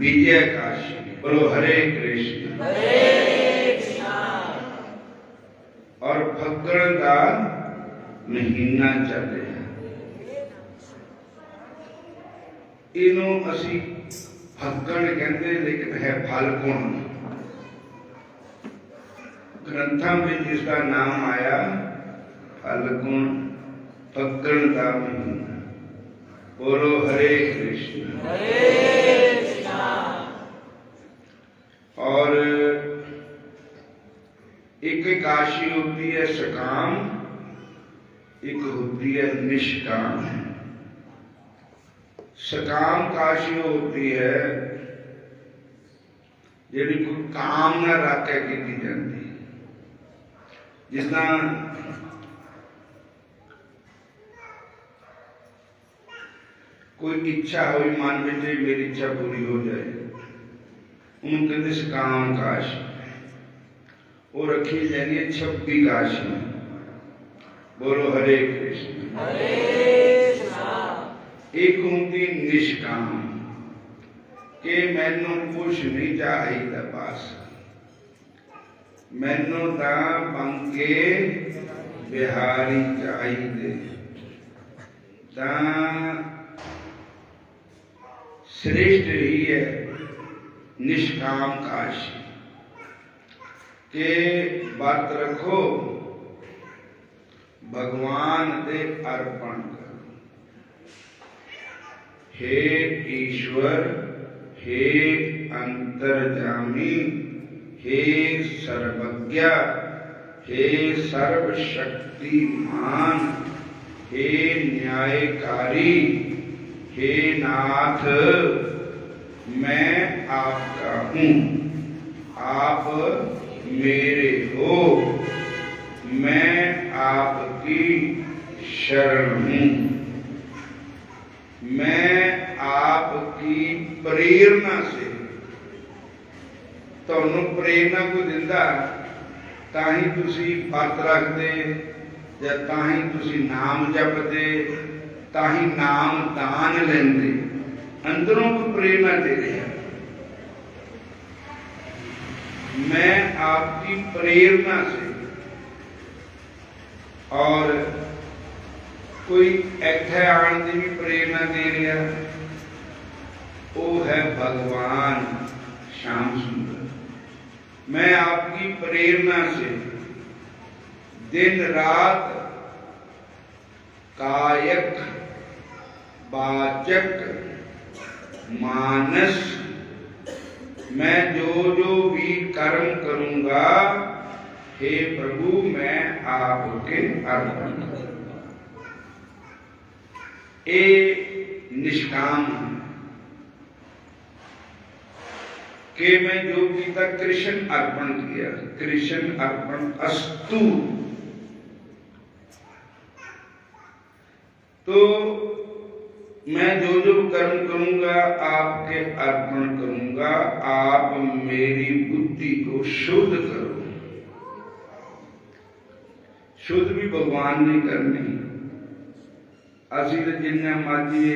विजय काशी। बोलो हरे कृष्ण। और फग्गण का महीना चल रहा, इनू असी फग्गण कहते, लेकिन है फाल्गुन। ग्रंथों में जिसका नाम आया फाल्गुन, फग्गण का महीना। बोलो हरे कृष्ण। और एक काशी होती है सकाम, एक होती है निष्काम। सकाम काशी होती है जिहड़ी कोई काम ना रख के की जाती, जिसना कोई इच्छा हुई मन में, मेरी इच्छा पूरी हो जाए, उन्होंने कहते सकाम काशी। वो रखी जानी है 26 काशी। बोलो हरे कृष्ण। एक होंगी निष्काम कि मैनू कुछ नहीं चाहिए बस, मैनू ता पंके बिहारी चाहिए। ता श्रेष्ठ ही है निष्काम काशी के व्रत रखो, भगवान दे अर्पण करो। हे ईश्वर, हे अंतर्यामी, हे सर्वज्ञ, हे सर्वशक्तिमान, हे न्यायकारी, हे नाथ, मैं आपका हूँ, आप मेरे हो, मैं आपकी शरण हूँ, मैं आपकी प्रेरणा से तुहानू प्रेरणा को दिंदा, ताही तुसी व्रत रखदे, या ताही तुसी नाम जपदे, ताही नाम दान लेंदे, अंदरों को प्रेरणा दे रहे हैं। मैं आपकी प्रेरणा से, और कोई इत्थे आने की भी प्रेरणा दे रहा, वो है भगवान श्याम सुंदर। मैं आपकी प्रेरणा से दिन रात कायक वाचक मानस मैं जो जो भी कर्म करूंगा, हे प्रभु मैं आपके अर्पण करूंगा। ये निष्काम के मैं जो किया कृष्ण अर्पण किया, कृष्ण अर्पण अस्तु। तो मैं जो जो कर्म करूंगा आपके अर्पण करूंगा, आप मेरी बुद्धि को शुद्ध करो। शुद्ध भी भगवान ने करनी, असी तो जिन्ना मर्जी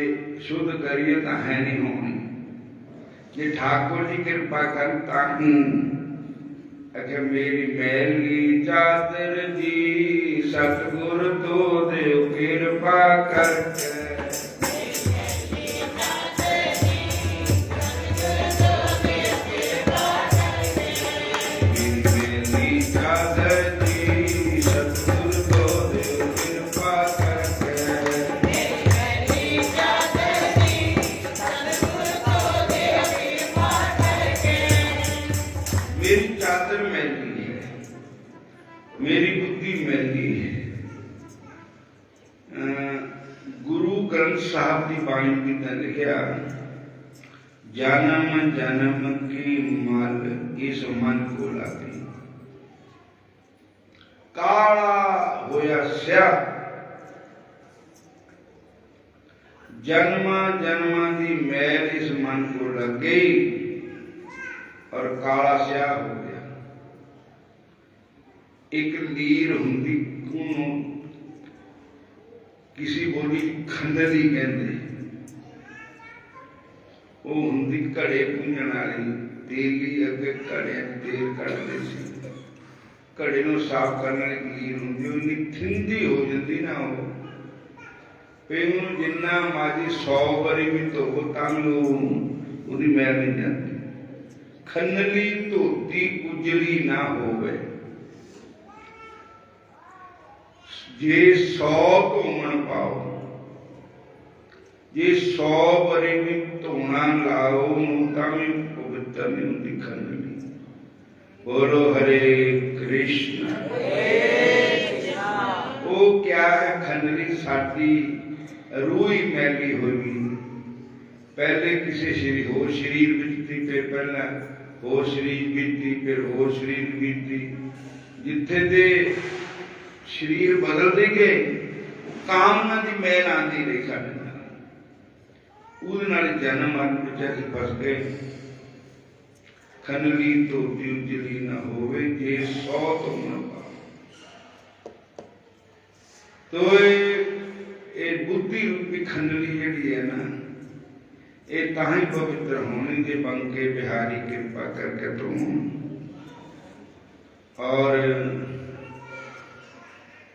शुद्ध करिए तो है नहीं होनी। जे ठाकुर जी कृपा कर ताकि अगर मेरी मैली चादर जी सतगुर तो देव कृपा करके, मेरी बुद्धि मैली है। गुरु ग्रंथ साहब की बाणी में लिखा, जन्म जन्म की मल इस मन को लगी, काला होया स्या। जन्मा जन्मा की मैल इस मन को लग गई और काला स्या हो गया। एक लीर होंगी, किसी बोली खंडली कहते, वो हुंदी घड़े पूंजण वाली तेली, अगे घड़े तेल कढ़ते सी, घड़े नूं साफ करने वाली लीर हुंदी, इन्नी थिंदी हो जाती ना वो पे उन्होंने जिन्ना माजी 100 बारी भी धोवो तां भी उसदी मैल नहीं जाती। खनली धोती उजली ना होवे, जे 100 धोवण पाओ, जे 100 बारी भी धोना लाओ तां भी पवित्र नहीं होती खनली। बोलो हरे कृष्ण। वो क्या है खनली? साडी रूह ही मैली हुई, पहले किसी शरीर होर शरीर विच थी, फिर पहला होर शरीर विच थी, फिर होर शरीर विच थी, जिथे दे शरीर बदलते गए कामना की मैल आती रही साडे नाल, उहदे नाल जन्म मरण विच असीं फस गए। खनली धोती उजली ना होवे, जे 100 धोवण पाओ। तो ये बुद्धि रूपी खंडली जी है ना, ये ताही पवित्र होनी जे बंके बिहारी कृपा करके तुम। और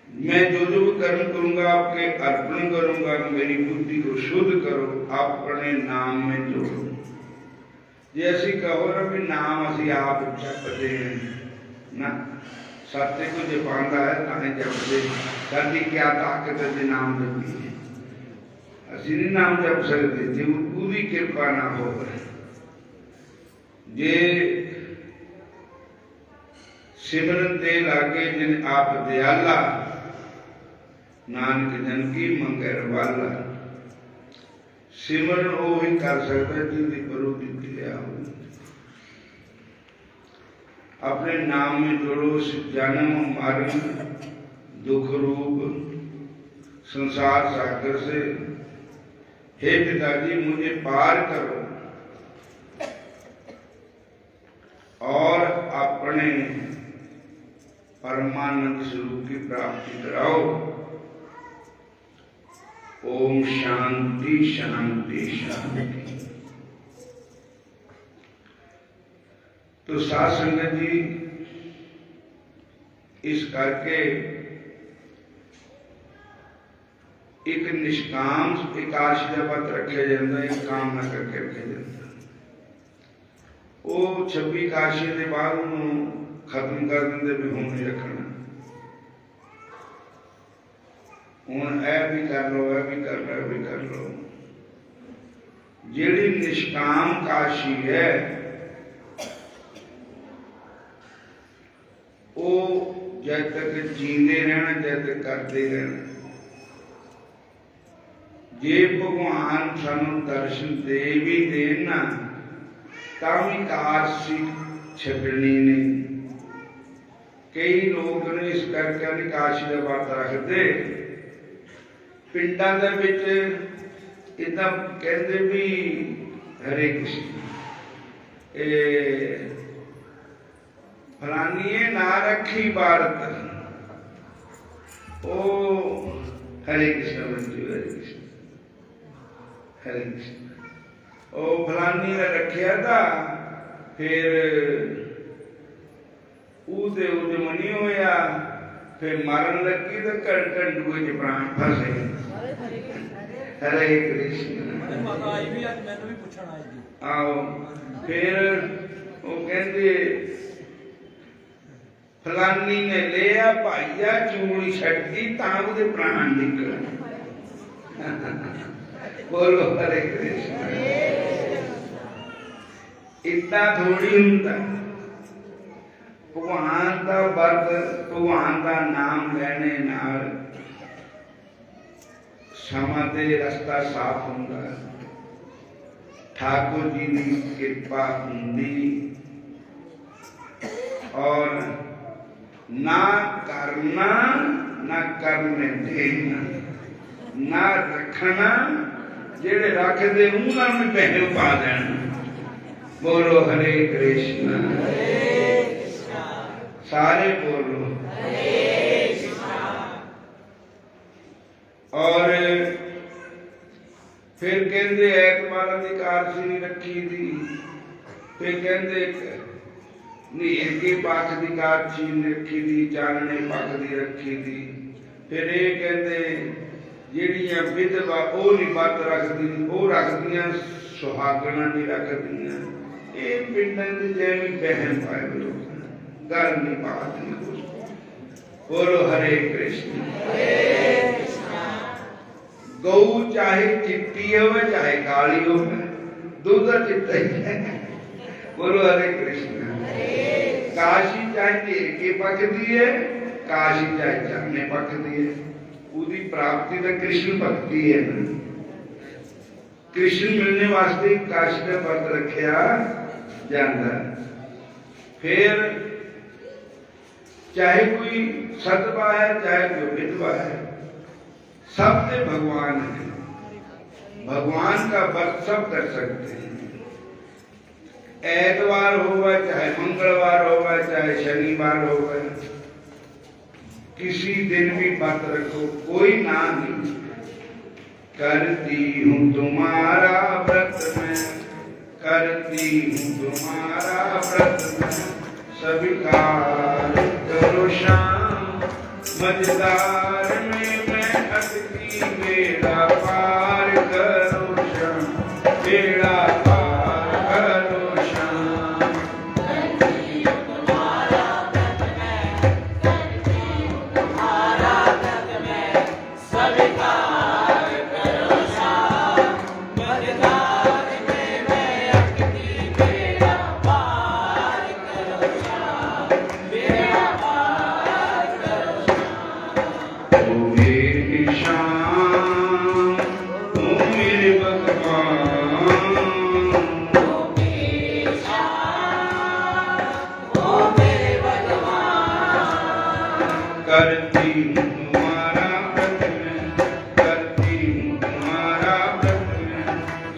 मैं जो जो भी कर्म करूंगा आपके अर्पण करूंगा, मेरी बुद्धि को शुद्ध करो, अपने नाम में जोड़ो। जे असी कहो ना भी नाम असी आप जपते हैं ना, सत्य को जपांदा है ताहे जपते, साडी क्या ताकत है जे नाम जपी है? असी नहीं नाम जप सकते जे पूरी कृपा ना हो। जे सिमरन दे लागे जिन आप दयाला, नानक जन की मंगे रवाला। सिमरन वो ही कर सकता है जिंदी करो दिखी हो। अपने नाम में जोड़ो, जन्म मरण दुख रूप संसार सागर से, हे पिताजी मुझे पार करो और अपने परमानंद स्वरूप की प्राप्ति कराओ। ओम शांति शांति शांति। तो साध संगत जी, इस करके एक निष्काम एकादशी का व्रत रखे जाता, एक काम ना करके रखे जाता। वो 26 एकादशी के बाद खत्म कर देंगे भी हम नहीं रखना, हूँ ए भी कर लो, ए भी कर लो, ए भी कर लो। जेड़ी निष्काम काशी है वो जब तक जींदे रहना, जब तक करते रहना। जे भगवान सानू दर्शन दे भी देना तां काशी छड्डनी नहीं। कई लोग ने इस करके नहीं काशी का व्रत रखते, पिंडां दे विच इदां कहंदे भी हरे कृष्ण, फलानी ना रखी भारत, ओ हरे कृष्ण मंजू, हरे कृष्ण हरे कृष्ण। ओ फलानी ने रखिया था, फिर उदे मनी होया, फिर मारन लगी तो कंडुए च प्राण फसे। हरे कृष्ण। आओ फिर वो कहते फलानी ने लिया भाईया चूड़ी छड़ी तां उहदे प्राण निकले। बोलो हरे कृष्ण। इतना थोड़ी होता, भगवान का व्रत, भगवान का नाम लेने नाल समा ते रास्ता साफ होंदा, ठाकुर जी की कृपा होंदी, और ना करना ना करने देना, ना रखना, जेड़े रखते उन्होंने पहले पा देना। बोलो हरे कृष्ण। सारे बोलो। और फिर कहते ऐतवार की कारसी नहीं रखी थी, फिर कहते नहीं एके पक्ष की कारसी नहीं रखी थी, चानने पक्ष की रखी थी। फिर ये कहते ਜਿਹੜੀਆਂ विधवा वो नहीं बत रखती, वो रखदियां सुहागना नहीं रखदियां। ये पिंडां दे जैवी बहन पाए लोग गल नहीं बात नहीं कुछ। बोलो हरे कृष्ण। गौ चाहे चिट्टी हो चाहे काली हो, दूध चिट्टा ही है। बोलो हरे कृष्ण। काशी चाहे घेर के पकती है, काशी चाहे चाने पकती है, उसकी प्राप्ति तो कृष्ण भक्ति है ना। कृष्ण मिलने वास्ते काशी का व्रत रखा जाता। फिर चाहे कोई सतवा है चाहे कोई विधवा है, सब से भगवान है। भगवान का व्रत सब कर सकते हैं। ऐतवार होगा चाहे मंगलवार होगा चाहे शनिवार होगा, किसी दिन भी व्रत रखो, कोई ना नहीं। करती हूँ तुम्हारा व्रत मैं, करती हूँ तुम्हारा व्रत मैं, स्वीकार करो शाम मझधार में मैं अटकी, बेड़ा पार करो शाम, बेड़ा पार करो शाम। करती हूँ तुम्हारा व्रत मैं, करती हूँ तुम्हारा व्रत मैं, स्वीकार करो शाम मझधार में मैं अटकी, बेड़ा पार करो शाम, बेड़ा पार करो शाम। करती हूँ तुम्हारा व्रत मैं, करती हूँ तुम्हारा व्रत मैं,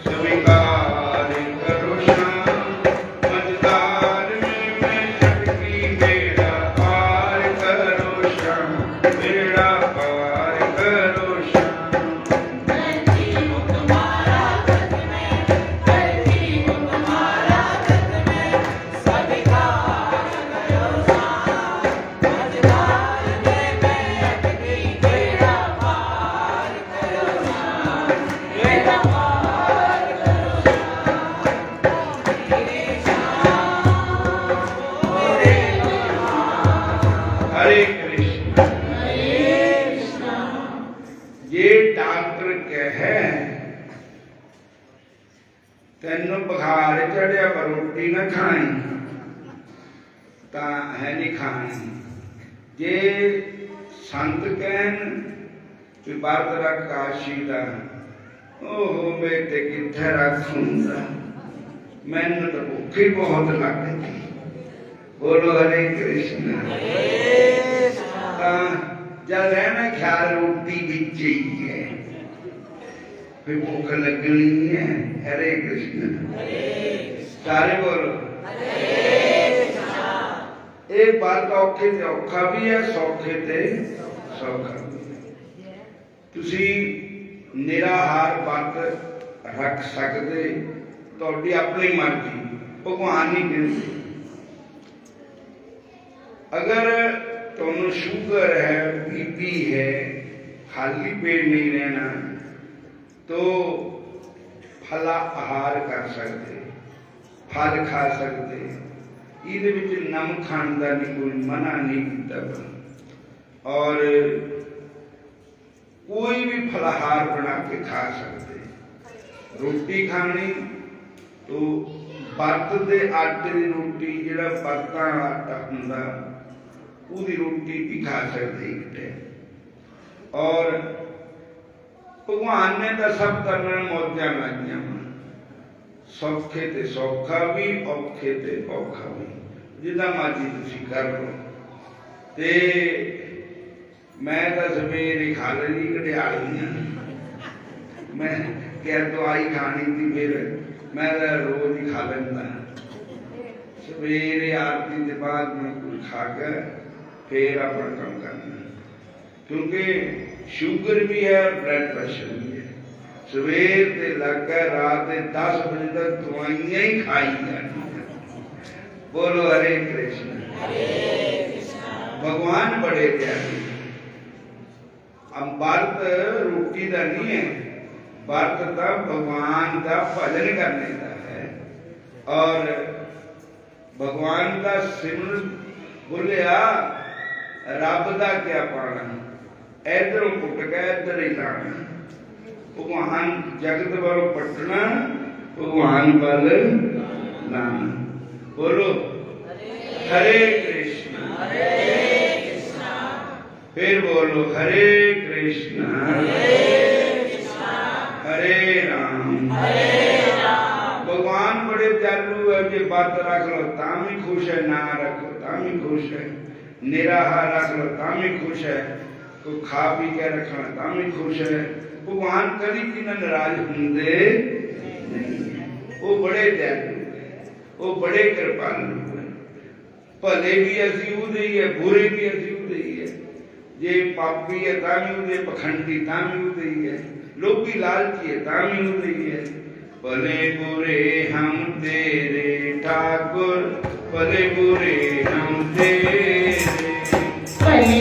स्वीकार करो शाम मझधार हरे कृष्ण। ये डॉक्टर कहे तेन बुखार चढ़िया पर रोटी न खाई ता है नहीं खानी। जे संत कहन कि व्रत रख काशी दा, ओहो मैं ते किथे रखूंगा, मैनू तो भुखी बहुत लगती। बोलो हरे कृष्ण। जब रहना ख्याल रोटी बिच ही है, फिर भूख लगनी है। हरे कृष्ण। सारे बोलो ये बात औखे ते औखा भी है, सौखे ते सौखा भी है। तुसी निराहार व्रत रख सकते, तुहाडी अपनी मर्जी, भगवान नहीं कहते। अगर तुहानू शुगर है, बीपी है, खाली पेट नहीं रहना तो फला आहार कर सकते, फल खा सकते। ये नमक खाने का नहीं कोई मना नहीं किया, और कोई भी फलाहार बना के खा सकते। रोटी खानी तो व्रत के आटे की रोटी, जिहड़ा व्रतां वाला आटा हुंदा पूरी रोटी भी खा सकते एक टाइम। और भगवान ने तो सब करना मौजा लाइया, सौखे ते सौखा भी, औखे ते औखा भी, जिदा मर्जी तुसीं कर लो। ते मैं तो सवेरे खा लेनी घड़ियालियां, मैं क्या दवाई खानी थी, फिर मैं तो रोज ही खा लेंदा। सवेरे आरती के बाद मैं कुछ खा कर फिर अपना काम करना, क्योंकि शुगर भी है और ब्लड प्रेशर भी है। सवेर से लग रात 10 बजे तक दवाइयां ही खाई जानी। बोलो हरे कृष्ण। भगवान बड़े दयालु। अब व्रत रोटी का नहीं है, व्रत का भगवान का भजन करने का है। और भगवान का सिमरन बोलिया रब का क्या पाना, इधरों पुट गया इधर ही लाना। भगवान जगत वालों पटना, भगवान बल लाना। बोलो हरे कृष्ण। फिर बोलो हरे कृष्ण हरे राम। भगवान बड़े दयालु है। जे बात रख लो ताम ही खुश है, ना रखो ताम ही खुश है, निराहार रख लो ताम ही खुश है, को खा पी के रखना ताम ही खुश है। भगवान कभी की नाराज होंगे नहीं। वो बड़े दयालु है, वो बड़े कृपालु है। भले भी असी उदे ही है, बुरे भी असी उदे ही है। जे पापी है तामी उदे, पखंडी तामी उदे ही है, लोभी लालची है तामी उदे ही है। भले बुरे हम तेरे ठाकुर, भले बुरे हम तेरे, भले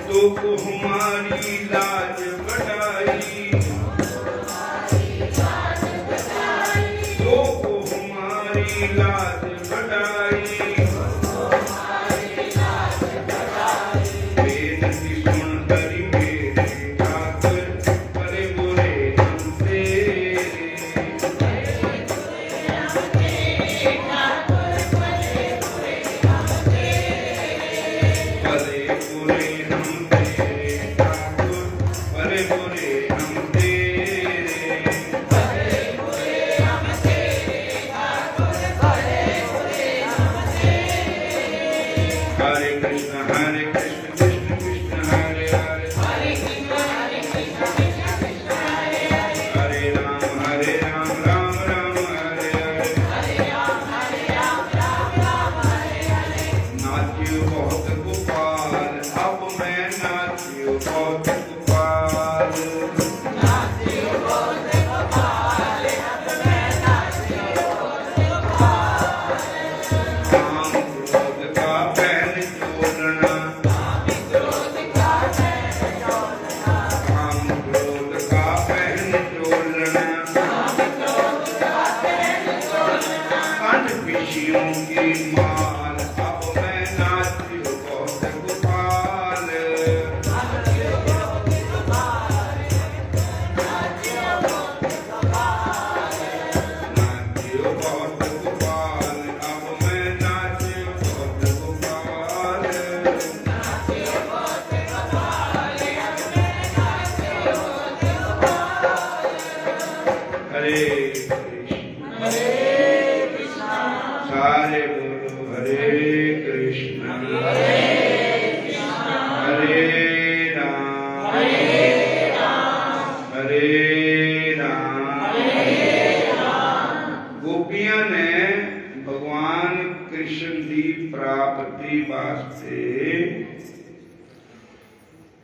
तो हमारी लाज बढ़ाई, तो हमारी लाज बढ़ाई, बेनती सुन हरि मेरे ठाकुर, भले बुरे हम तेरे, भले बुरे हम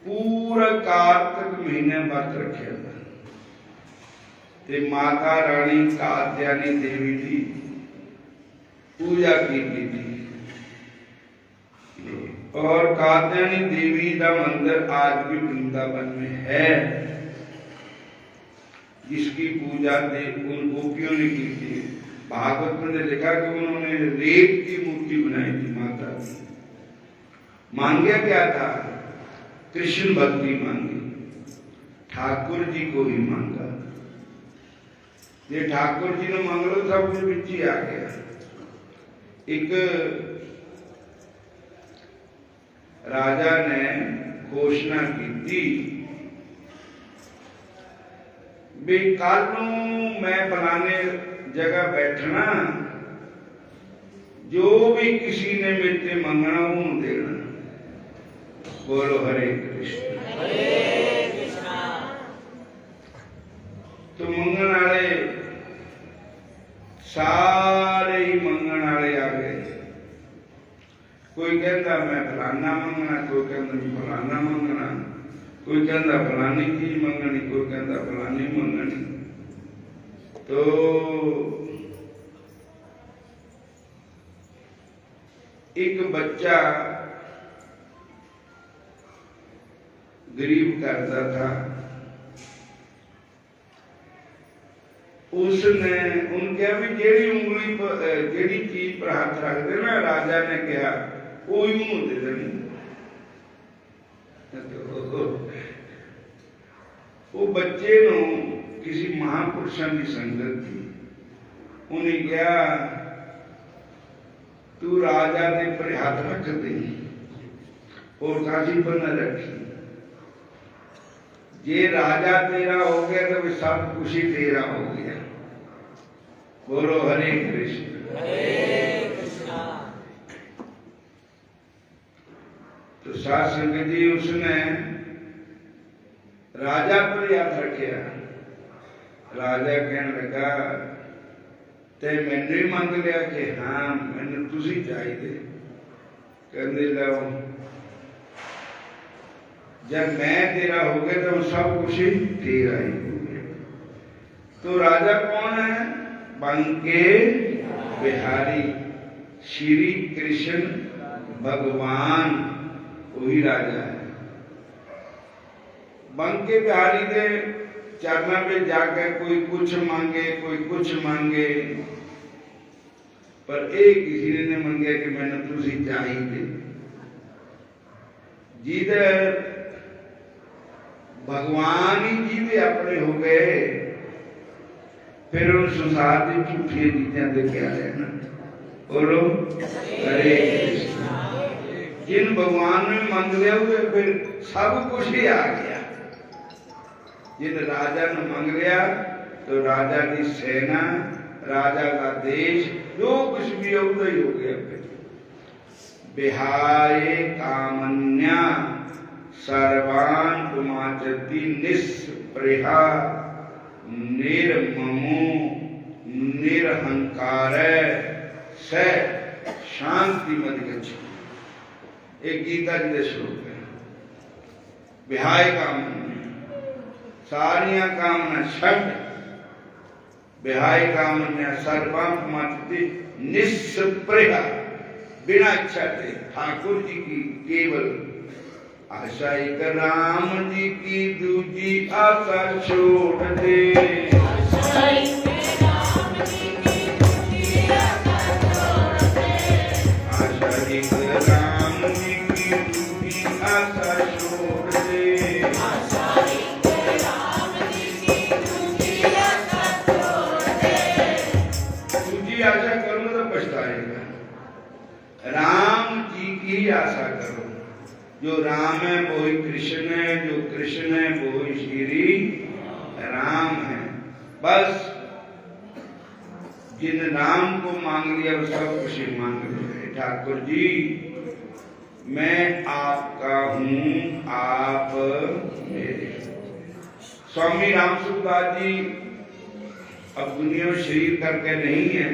पूरा कार्तिक महीने व्रत रखे ते माता रानी कात्यायनी देवी की पूजा की थी। और कात्यायनी देवी का मंदिर आज भी वृंदावन में है, जिसकी पूजा उन गोपियों ने की थी। भागवत में लिखा कि उन्होंने रेत की मूर्ति बनाई थी माता की। मांगे क्या था? कृष्ण भक्ति मांगी, ठाकुर जी को ही मांगा। ये ठाकुर जी ने मांग लो सब कुछ बिच ही आ गया। एक राजा ने घोषणा की थी भी कल मैं फलाने जगह बैठना, जो भी किसी ने मेरे मंगना वो देना। बोलो हरे कृष्ण। हरे कृष्ण। तो मंगन वाले सारे ही मंगण वाले आ गए। कोई कहता मैं फलाना मंगना, कोई कहता मैं फलाना मंगना, कोई कहता फलानी चीज मंगनी, कोई कहता फलानी मंगनी। तो एक बच्चा गरीब करता था, उसने उनके भी जेड़ी उंगली पर जेड़ी चीज पर हाथ रख देना, राजा ने कहा वो यूं दे देनी। वो बच्चे नो किसी महापुरुषों की संगत थी, उन्हें कहा तू राजा के पर हाथ रख दे और काशी पर न रखी, ये राजा तेरा हो गया तो सब कुछ ही तेरा हो गया। बोलो हरे कृष्ण। हरे कृष्णा। तो सात संगत जी उसने राजा पर याद रखा। राजा कहने लगा ते मैंने मंग लिया कि हाँ मैंने तुसी चाहिए। कहते लो जब मैं तेरा हो गया तो सब कुछ ही तेरा ही हो गया। तो राजा कौन है? बंके बिहारी श्री कृष्ण भगवान, वही राजा है। बंके बिहारी के चरणों पे जाकर कोई कुछ मांगे, कोई कुछ मांगे, पर एक किसी ने मांगे कि मैंने तुझे चाहिए। जिधर भगवान ही जीते अपने हो गए, फिर उन संसार की झूठी चीजें दे क्या लेना। बोलो हरे कृष्ण। जिन भगवान ने मांग लिया हुए फिर सब कुछ ही आ गया। जिन राजा ने मांग लिया तो राजा की सेना, राजा का देश, जो कुछ भी हो ही हो गया। फिर बिहाय कामन्या सर्वान उमाचती निस्पृहा निर्ममो निरहंकार स शांति मद गच्छति। एक गीता जी का श्लोक है। बिहाय कामन्या सारिया कामना छठ, बिहाय कामन्या सर्वान उमाचती निस्पृहा, बिना इच्छा के ठाकुर जी की केवल आशा एक राम जी की दूजी आशा छोड़ दे। आशा एक राम जी की दूजी आशा छोड़ दे। आशा एक राम जी की दूजी आशा छोड़ दे। आशा एक राम जी की दूजी आशा छोड़ दे। दूजी आशा करो तो पछताएगा। राम जी की आशा करो। जो राम है वो ही कृष्ण है, जो कृष्ण है वो ही श्री राम है। बस जिन राम को मांग लिया वो सब कुछ मांग लिया। ठाकुर जी मैं आपका हूँ, आप मेरे। स्वामी राम सुखदास जी अब दुनिया में शरीर करके नहीं है।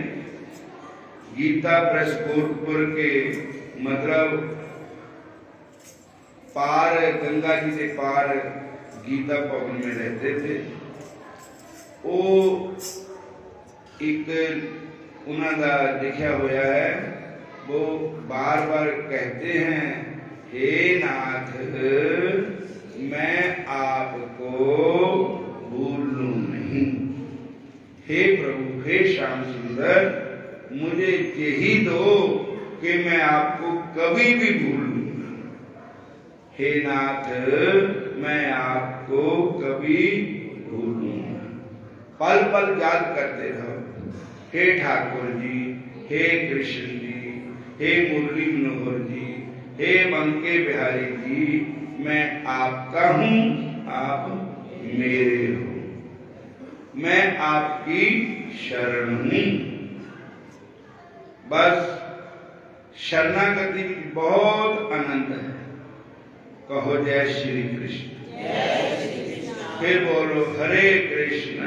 गीता प्रेस कोटपुर के मतलब पार, गंगा जी के पार गीता भवन में रहते थे। वो एक उन्होंने लिखा हुआ है, वो बार बार कहते हैं हे नाथ मैं आपको भूलूं नहीं। हे प्रभु, हे श्याम सुंदर, मुझे यही दो कि मैं आपको कभी भी भूल लूं। हे नाथ मैं आपको कभी भूलूंगा। पल पल याद करते रहो। हे ठाकुर जी, हे कृष्ण जी, हे मुरली मनोहर जी, हे बंके बिहारी जी, मैं आपका हूँ, आप मेरे हो। मैं आपकी शरण हूँ। बस शरणागति बहुत आनंद है। कहो जय श्री कृष्ण। फिर बोलो हरे कृष्ण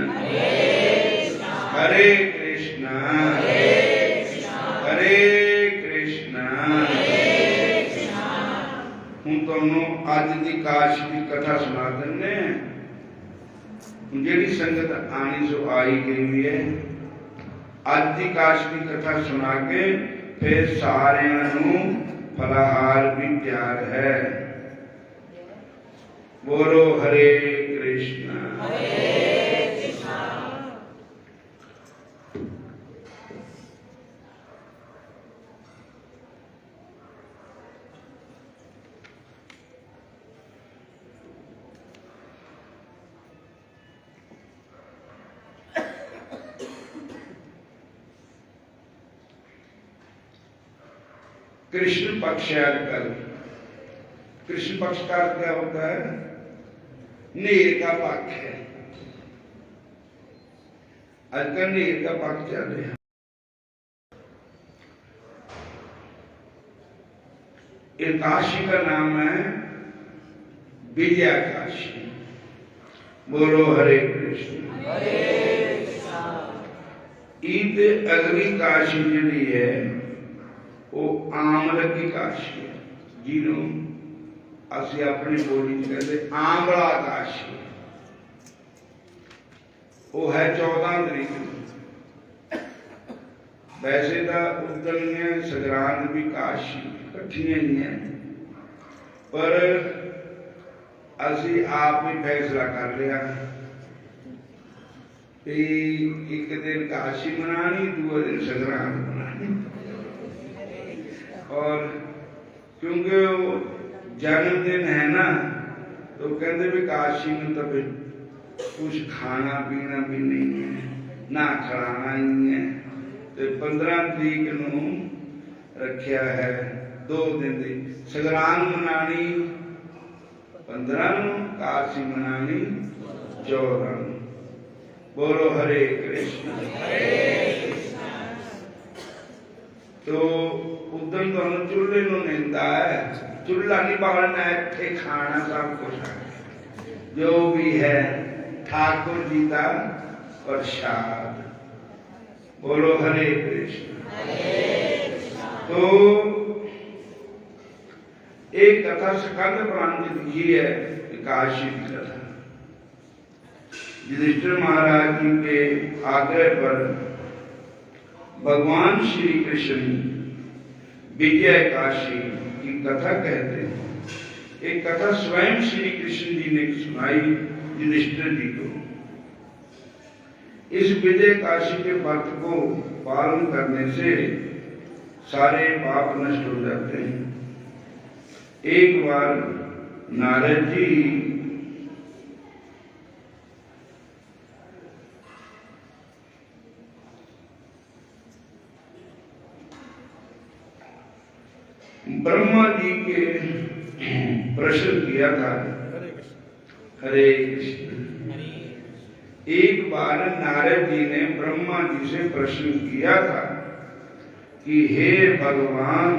हरे कृष्ण काश की कथा सुना देने जेड़ी संगत आनी सो आई गई हुई है। अज की काश की कथा सुना के फिर सारियां नूं फलाहार भी तैयार है। बोलो हरे कृष्ण हरे कृष्ण। कृष्ण पक्ष कल। कृष्ण पक्ष का अर्थ क्या होता है? नीर का पक्ष है। आजकल नीर का पक्ष चल रहा है। इस काशी का नाम है विजया काशी। बोलो हरे कृष्ण हरे कृष्ण। ईद अगली काशी जी है वो आमल की काशी है, जिन्हों असी अपनी बोली कहते आंवला काशी। वो है 14 तरीक को। वैसे तो उदल संग्रांद भी काशी कट्ठियां ही हैं, पर असी आप ही फैसला कर लिया कि एक दिन काशी मनानी, दूसरे दिन संग्रांद मनानी। और क्योंकि वो जन्मदिन है ना, तो कहते भी काशी में तो फिर कुछ खाना पीना भी नहीं है, ना खड़ाना ही है। तो 15 तरीक नूं रखिया है 2 दिन की संग्रांद मनानी 15 नूं, काशी मनानी 14 नूं। बोलो हरे कृष्ण हरे कृष्ण। तो उदन तो चूल्हे नु निंदा है, चूल्हा नहीं बालना है, थे खाना सब कुछ है जो भी है ठाकुर जी का प्रसाद। बोलो हरे कृष्ण हरे कृष्ण। तो एक कथा स्कंद पुराण में लिखी है, काशी की कथा। युधिष्ठिर महाराज जी के आग्रह पर भगवान श्री कृष्ण विजय काशी की कथा कहते हैं। एक कथा स्वयं श्री कृष्ण जी ने सुनाई युधिष्ठिर जी को। इस विजय काशी के व्रत को पालन करने से सारे पाप नष्ट हो जाते हैं। एक बार नारद जी ब्रह्मा जी के प्रश्न किया था। हरे कृष्ण। एक बार नारद जी ने ब्रह्मा जी से प्रश्न किया था कि हे भगवान,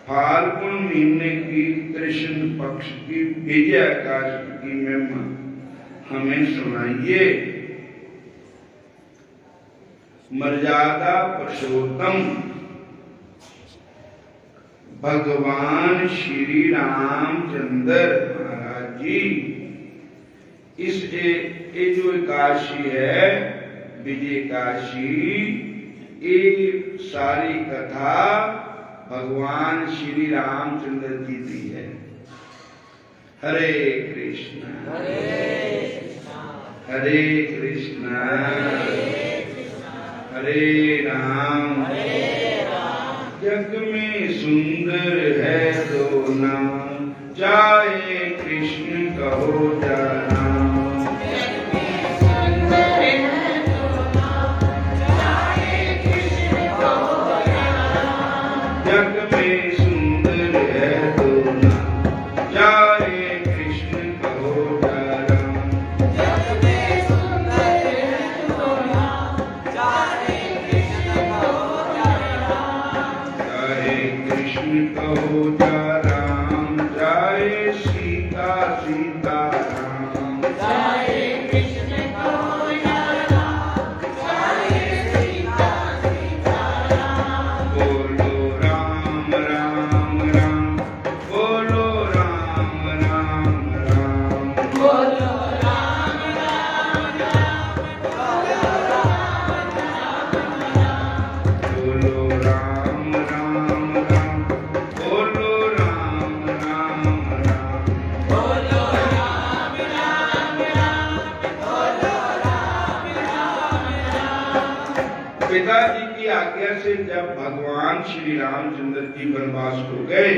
फाल्गुन महीने की कृष्ण पक्ष की विजय एकादशी की महिमा हमें सुनाइए। मर्यादा पुरुषोत्तम भगवान श्री रामचंद्र महाराज जी इस जो एकादशी है विजय एकादशी, ये सारी कथा भगवान श्री रामचंद्र जी की है। हरे कृष्ण हरे कृष्ण। हरे कृष्ण हरे राम जग में सुंदर है दो नाम, चाहे कृष्ण कहो या राम। जग में सुंदर है दो नाम, चाहे कृष्ण कहो या राम। जग में सुंदर है दो नाम, चाहे कृष्ण कहो या राम। चाहे कृष्ण कहो या राम, चाहे सीता सीता राम। पिताजी की आज्ञा से जब भगवान श्री रामचंद्र जी वनवास को गए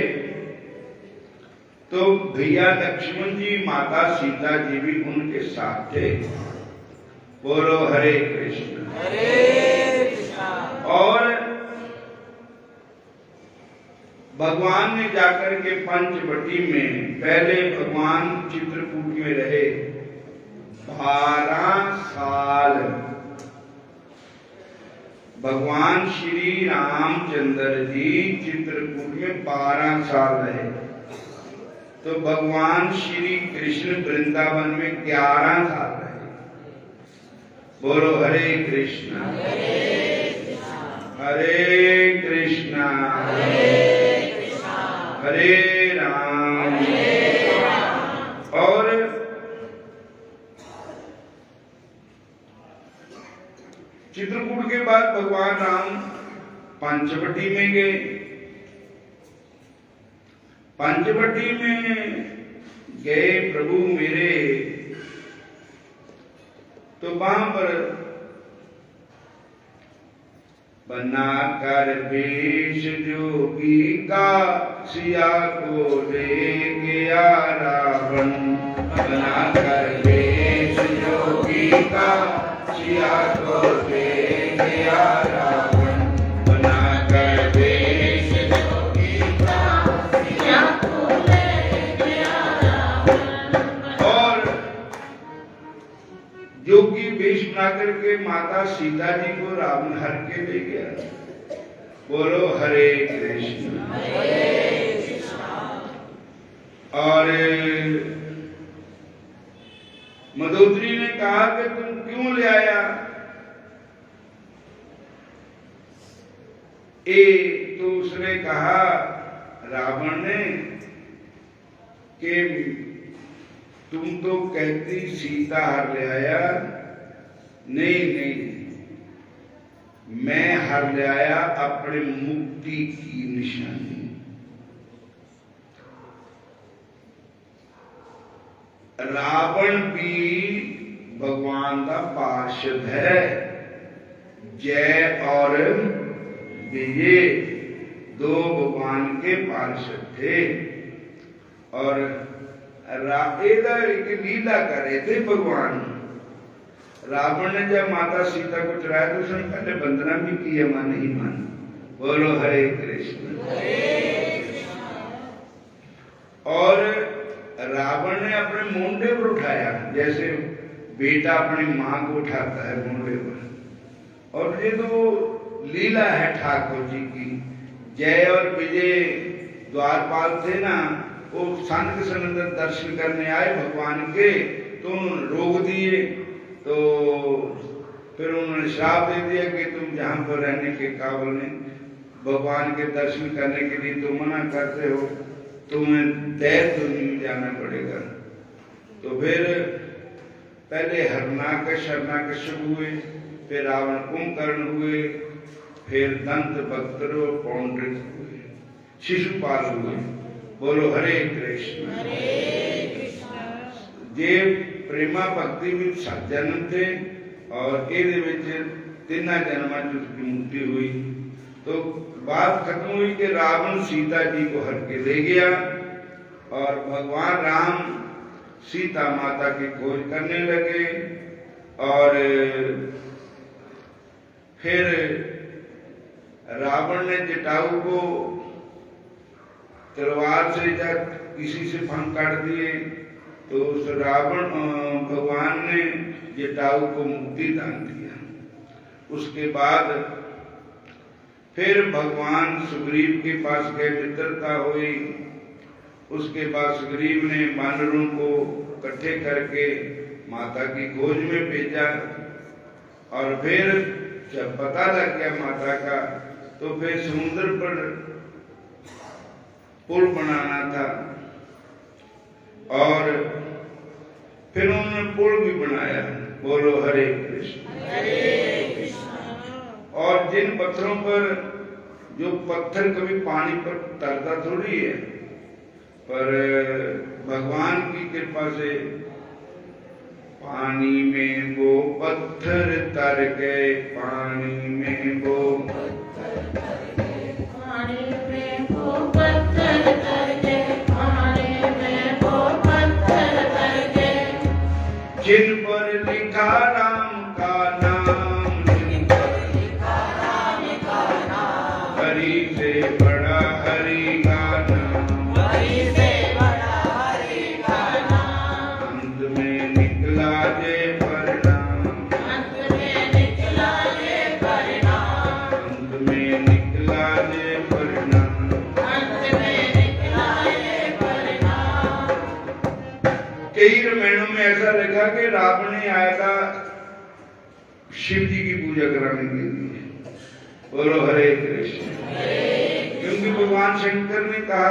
तो भैया लक्ष्मण जी माता सीता जी भी उनके साथ थे। बोलो हरे कृष्ण। और भगवान ने जाकर के पंचवटी में पहले भगवान चित्रकूट में रहे 12 साल। भगवान श्री रामचंद्र जी चित्रकूट में 12 साल रहे। तो भगवान श्री कृष्ण वृंदावन में 11 साल रहे। बोलो हरे कृष्णा हरे कृष्णा हरे राम। और चित्रकूट के बाद भगवान राम पंचवटी में गए। पंचवटी में गए प्रभु मेरे, तो वहां पर बना कर वेश जोगी का सिया को ले गया रावण। बना कर वेश जोगी का सिया को ले गया रावण। बना कर वेश जोगी का सिया को ले गया रावण। और जोगी वेश बना करके माता सीता जी को रावण हर के ले गया। बोलो हरे कृष्ण। और मंदोदरी ने कहा कि तुम क्यों ले आया? तो उसने कहा रावण ने कि तुम तो कहती सीता हर ले आया। नहीं, मैं हर ले आया अपने मुक्ति की निशानी। रावण भी भगवान का पार्षद है। जय और विजय दो भगवान के पार्षद थे। और एक लीला कर रहे थे भगवान। रावण ने जब माता सीता को चढ़ाया तो उसने पहले वंदना भी की है, मान नहीं मान। बोलो हरे कृष्ण। और रावण ने अपने मुंडे पर उठाया, जैसे बेटा अपनी मां को उठाता है मुंडे पर। और ये तो लीला है ठाकुर जी की। जय और विजय द्वारपाल थे ना, वो संत के संग दर्शन करने आए भगवान के, तो उन्होंने रोक दिए। तो फिर उन्होंने श्राप दे दिया कि तुम जहां पर रहने के काबिल नहीं, भगवान के दर्शन करने के लिए तुम मना करते हो, तुम्हें दैत्य में जाना पड़ेगा। तो फिर पहले हिरण्यकश्यप हुए, फिर रावण कुंभकर्ण हुए, फिर दंत वक्त्र पौंड्रिक हुए, शिशुपाल हुए। बोलो हरे कृष्ण। जे प्रेमा भक्ति में 7 जन्म थे और ये तीन जन्म उसकी मुक्ति हुई। तो बात खत्म हुई कि रावण सीता जी को हर के ले गया और भगवान राम सीता माता की खोज करने लगे। और फिर रावण ने जटायु को तलवार से किसी से फन काट दिए। तो उस रावण भगवान ने जटायु को मुक्ति दान दिया। उसके बाद फिर भगवान सुग्रीव के पास गए, मित्रता हुई। उसके बाद सुग्रीव ने वानरों को इकट्ठे करके माता की खोज में भेजा। और फिर जब पता लग गया माता का, तो फिर समुद्र पर पुल बनाना था और फिर उन्होंने पुल भी बनाया। बोलो हरे कृष्ण। और जिन पत्थरों पर, जो पत्थर कभी पानी पर तरता थोड़ी है, पर भगवान की कृपा से पानी में वो पत्थर तर गए, पानी में वो पानी में वो पत्थर तर गए, पानी में वो पत्थर तर गए, जिन पर लिखा राम का नाम, जिन पर लिखा राम का नाम, हरि से बड़ा हरि का नाम, हरि से बड़ा हरि का नाम, अंत में निकला जय परिणाम, अंत में निकला ये परिणाम, अंत में निकला जय परिणाम। अंत में निकला ये परिणाम। कई रामायणों में ऐसा लिखा कि रावण ने आया था शिव जी की पूजा कराने के लिए। बोलो हरे कृष्ण। क्योंकि भगवान शंकर ने कहा,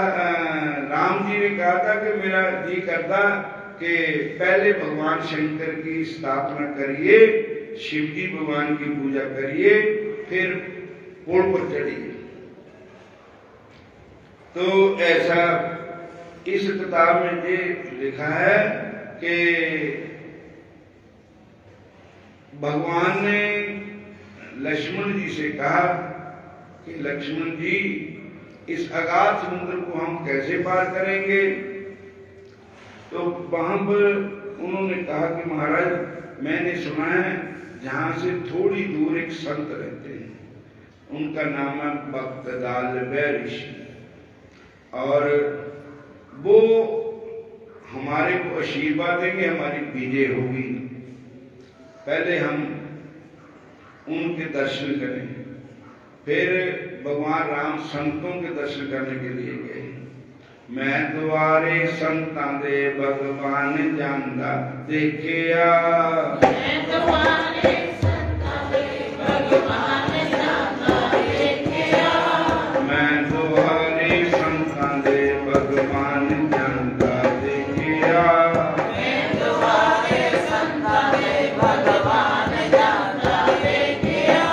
राम जी ने कहा था कि मेरा जी करता कि पहले भगवान शंकर की स्थापना करिए, शिव जी भगवान की पूजा करिए, फिर पुल पर चढ़िए। तो ऐसा इस किताब में ये लिखा है कि भगवान ने लक्ष्मण जी से कहा कि लक्ष्मण जी, इस अगाध समुद्र को हम कैसे पार करेंगे? तो वहां पर उन्होंने कहा कि महाराज, मैंने सुना है जहां से थोड़ी दूर एक संत रहते हैं, उनका नाम है बक्तदालवय ऋषि, और वो हमारे को आशीर्वाद देंगे, हमारी विजय होगी। पहले हम उनके दर्शन करें। फिर भगवान राम संतों के दर्शन करने के लिए गए। मैं द्वारे संतां दे भगवान जानदा देखिया, मैं तुम्हारे संतां दे भगवान जानदा देखिया, मैं द्वारे संतां दे भगवान जानदा देखिया, मैं तुम्हारे संतां दे भगवान जानदा देखिया,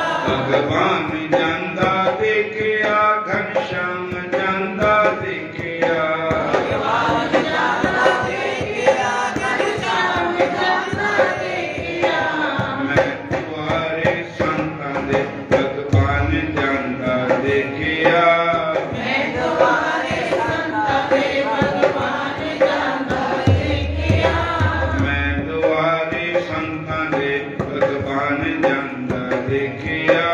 भगवान जानदा देखिया, घनश्याम जानदा देखिया, भगवान जानदा देखिया, घनश्याम जानदा देखिया, मैं तुम्हारे संतां दे भगवान जानदा देखिया, मैं तुम्हारे संतां दे भगवान जानदा देखिया, मैं तुम्हारे संतां दे भगवान जानदा देखिया।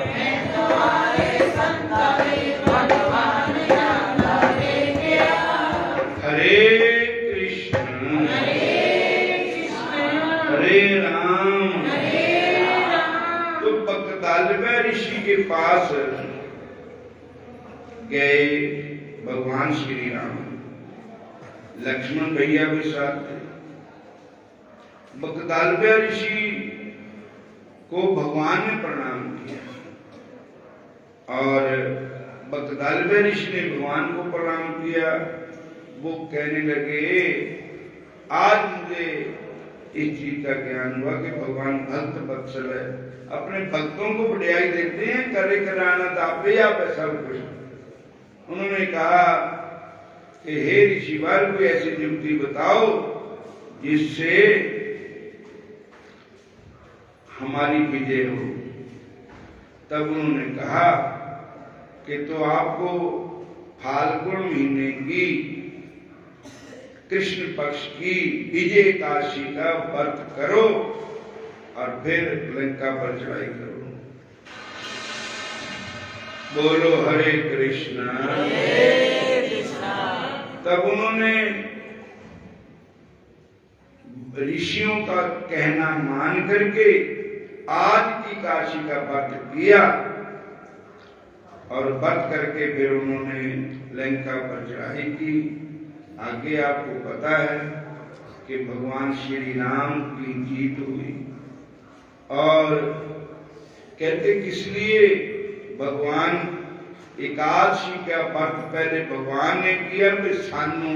मैं तुम्हारे संतां दे भगवान जानदा देखिया। हरे कृष्ण हरे राम। तो बकतालवय ऋषि के पास गए भगवान श्री राम, लक्ष्मण भैया भी साथ थे। बकतालवय ऋषि को भगवान ने प्रणाम किया और बकतालवय ऋषि ने भगवान को प्रणाम किया। वो कहने लगे, आज मुझे इस चीज का ज्ञान हुआ कि भगवान भक्त वत्सल है, अपने भक्तों को बढ़ियाई देते हैं, करे कराना दापे या सब कुछ। उन्होंने कहा कि हे ऋषिवर, कोई ऐसी युक्ति बताओ जिससे हमारी विजय हो। तब उन्होंने कहा कि तो आपको फाल्गुन महीने की कृष्ण पक्ष की विजय एकादशी का व्रत करो और फिर लंका पर चढ़ाई करो। बोलो हरे कृष्णा। तब उन्होंने ऋषियों का कहना मान करके आज की काशी का व्रत किया और व्रत करके फिर उन्होंने लंका पर चढ़ाई की। आगे आपको पता है कि भगवान श्री राम की जीत हुई। और कहते किस लिए भगवान एकादशी का व्रत पहले भगवान ने किया, फिर सानू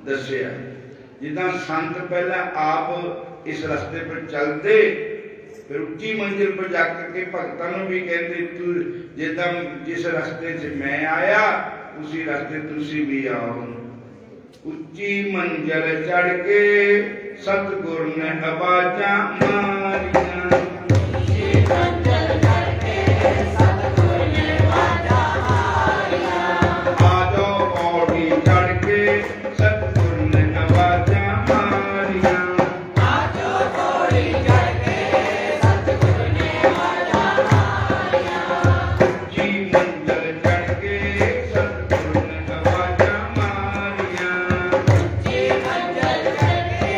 दसिया। जितना संत पहले आप इस रास्ते पर चलते, फिर ऊंची मंजिल पर जाकर के भक्तों भी कहते, तू जिदा जिस रास्ते से मैं आया उसी रास्ते तुसी भी आओ। ऊंची मंजिल चढ़ के सतगुर ने आवाजा मारिया। मंजिल करके सतगुर ने आवाजा मारिया। आजो पौड़ी चढ़ के सतगुर ने आवाजा मारिया। आजो पौड़ी चढ़ के सतगुर ने आवाजा मारिया। जी मंजिल चढ़ के सतगुर ने आवाजा मारिया। जी मंजिल करके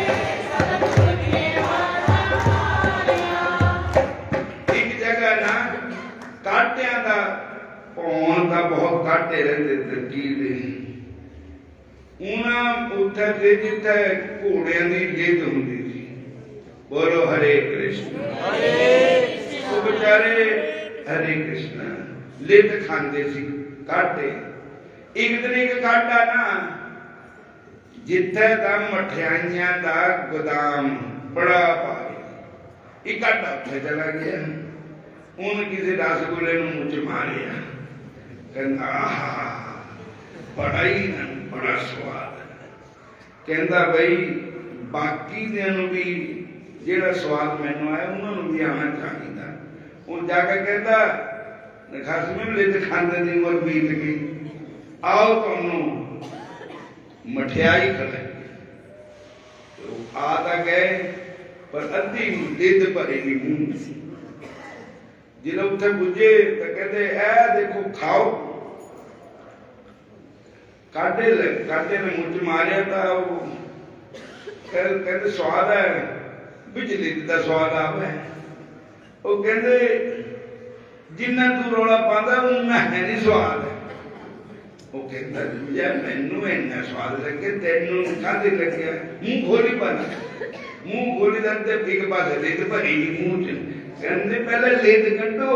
सतगुर ने आवाजा मारिया। एक जगह ना काटियां दा पौन का बहुत काटे रहते तरकीब दे उन्हां उत्थे ते जिथे घोड़ियां दी जिद हुंदी सी। बोलो हरे कृष्ण। वो बेचारे हरे कृष्ण लिट खांदे सी काटे। एक दिन एक काटा ना जिथे दा मठियाइयां दा गोदाम बड़ा भारी एक काटा उत्थे चला गया। उन किसी रसगुल्ले नूं मुंह च मारिया। कहंदा आहा बड़ा ही बड़ा स्वाद है। कहंदा बई बाकी दियां नूं भी जेड़ा स्वाद मैनूं आया उन्हां नूं भी आना चाहिदा। वो जाके कहंदा खसमे लिट खांदे दी उमर बीत गई, आओ तुहानूं मठियाई खिलाईए। तो आ तां गए पर अद्धी लिद भरी नहीं मूंह सी। जिल्लै उत्थे पुजे तो कहते ए देखो खाओ। काटे ने मुंह च मारिया तो कहते स्वाद है, बिजली का स्वाद आवे। वो कहते जिन्ना तू रौला पांदा उन्ना है नहीं स्वाद। वो कहता यार मैनू इन्ना स्वाद लगे तेनू काहदे लगे। मुंह खोली पाना मुंह खोली दे एक पासे लिद भरी मूंह च। कहते पहले लिद कड्डो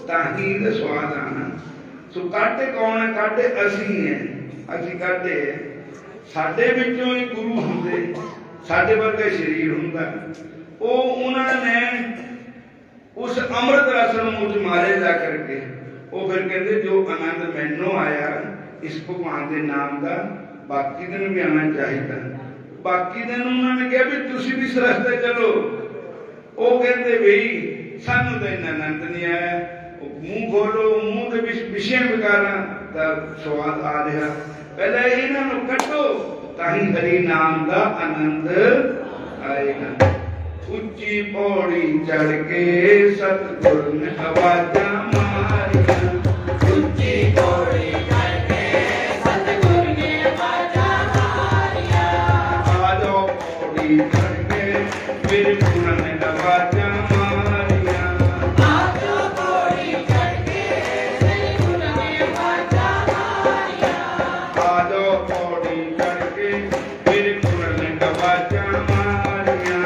ताही दा स्वाद आना। सो काटे कौन है? काटे असी हैं। असी काटे साडे विचों ही गुरु हुंदे, साडे वर्गा शरीर हुंदा। वो उन्होंने उस अमृत रस नूं मुझ मारे जा करके वो फिर कहते जो आनंद मैनू आया इस भगवान के नाम का बाकी दिन भी आना चाहिए। बाकी दिन उन्होंने कहा भी तुसी भी इस रस्ते चलो। वो कहते बई सानू तो इन्ना आनंद नहीं आया। मुंह खोलो, मुंह के विषय विकारा का स्वाद आ रहा। पहले इन्हों कटो ताही हरि नाम का आनंद आएगा। उच्ची पौड़ी चढ़ के सतगुर ने आवाजा मारिया। ऊंची पौड़ी चढ़ के सतगुर ने आवाजा मारिया। आजो पौड़ी चढ़ के फिर गुरु ने आवाजा मारिया। आजो पौड़ी चढ़ के सतगुर ने आवाजा मारिया। आजो पौड़ी चढ़ के फिर गुरु ने आवाजा मारिया।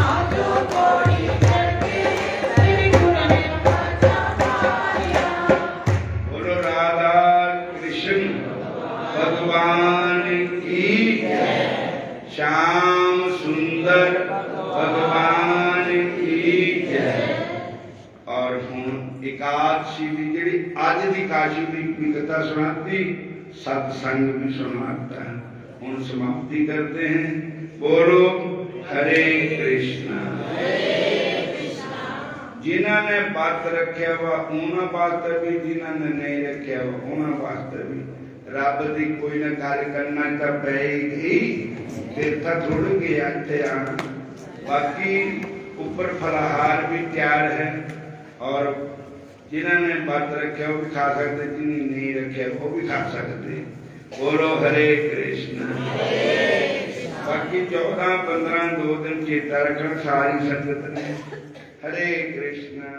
आजो पौड़ी चढ़ के सतगुर ने आवाजा मारिया। बोलो राधा कृष्ण भगवान की जय। श्याम सुंदर भगवान की जय। और हुण एकादशी की जिहड़ी अज दी काशी की कथा सुनाती, सत्संग भी सुनाता है। हुण समाप्ति करते हैं। बोलो हरे कृष्णा। जिन्हां ने व्रत रखिया वा उन्हां वास्ते भी, जिन्हां ने नहीं रखिया वा उन्हां वास्ते भी रब दी कोई ना कार्य करना तो पेगी। फिर तो थोड़ी गया इत्थे आना। बाकी ऊपर फलाहार भी तैयार है और जिन्हां ने व्रत रखिया वो भी खा सकते, जिन्हें नहीं रखिया वो भी खा सकते। बोलो हरे कृष्णा। बाकी 14, 15 2 दिन चेता रखना सारी संगत ने। हरे कृष्णा।